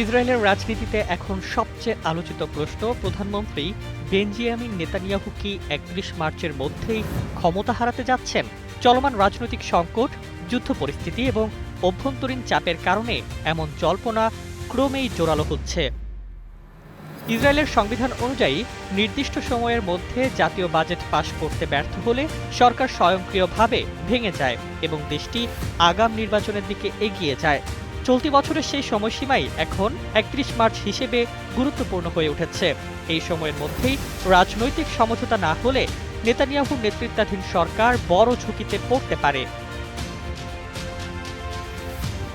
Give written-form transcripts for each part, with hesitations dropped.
ইসরায়েলের রাজনীতিতে এখন সবচেয়ে আলোচিত প্রশ্ন, প্রধানমন্ত্রী বেঞ্জামিন নেতানিয়াহু কি ৩১ মার্চের মধ্যেই ক্ষমতা হারাতে যাচ্ছেন? চলমান রাজনৈতিক সংকট, যুদ্ধ পরিস্থিতি এবং অভ্যন্তরীণ চাপের কারণে এমন জল্পনা ক্রমেই জোরালো হচ্ছে। ইসরায়েলের সংবিধান অনুযায়ী নির্দিষ্ট সময়ের মধ্যে জাতীয় বাজেট পাশ করতে ব্যর্থ হলে সরকার স্বয়ংক্রিয়ভাবে ভেঙে যায় এবং দেশটি আগাম নির্বাচনের দিকে এগিয়ে যায়। চলতি বছরের সেই সময়সীমাই এখন ৩১ মার্চ হিসেবে গুরুত্বপূর্ণ হয়ে উঠেছে। এই সময়ের মধ্যেই রাজনৈতিক সমঝোতা না হলে নেতানিয়াহুর নেতৃত্বাধীন সরকার বড় ঝুঁকিতে পড়তে পারে।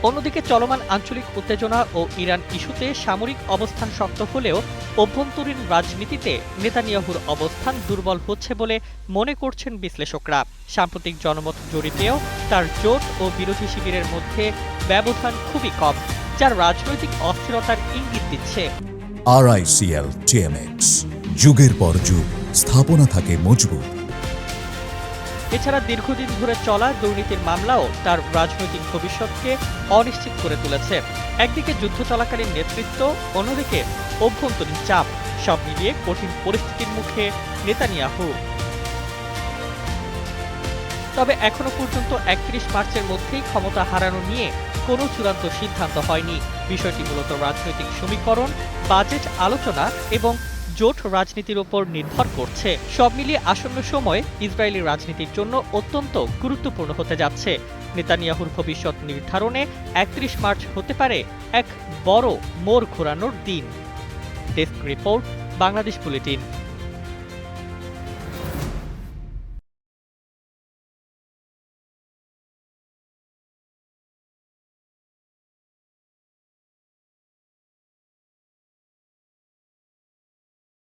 অন্যদিকে চলমান আঞ্চলিক উত্তেজনা ও ইরান ইস্যুতে সামরিক অবস্থান শক্ত হলেও অভ্যন্তরীণ রাজনীতিতে নেতানিয়াহুর অবস্থান দুর্বল হচ্ছে বলে মনে করছেন বিশ্লেষকরা। সাম্প্রতিক জনমত জরিপেও তার জোট ও বিরোধী শিবিরের মধ্যে ব্যবধান খুবই কম, যার রাজনৈতিক অস্থিরতার ইঙ্গিত দিচ্ছে। RICL TMX, যুগের পর যুগ স্থাপনা থাকে মজবুত। এছাড়া দীর্ঘদিন ধরে চলা দুর্নীতির মামলাও তার রাজনৈতিক ভবিষ্যৎকে অনিশ্চিত করে তুলেছে। একদিকে যুদ্ধ চলাকালীন নেতৃত্ব, অন্যদিকে অভ্যন্তরীণ চাপ, সব মিলিয়ে কঠিন পরিস্থিতির মুখে নেতানিয়াহু। তবে এখনো পর্যন্ত ৩১ মার্চের মধ্যেই ক্ষমতা হারানো নিয়ে কোনো চূড়ান্ত সিদ্ধান্ত হয়নি। বিষয়টি মূলত রাজনৈতিক সমীকরণ, বাজেট আলোচনা এবং জোট রাজনীতির উপর নির্ভর করছে। সব মিলিয়ে আসন্ন সময় ইসরায়েলি রাজনীতির জন্য অত্যন্ত গুরুত্বপূর্ণ হতে যাচ্ছে। নেতানিয়াহুর ভবিষ্যৎ নির্ধারণে ৩১ মার্চ হতে পারে এক বড় মোড় ঘোরানোর দিন। Desk report, Bangladesh bulletin.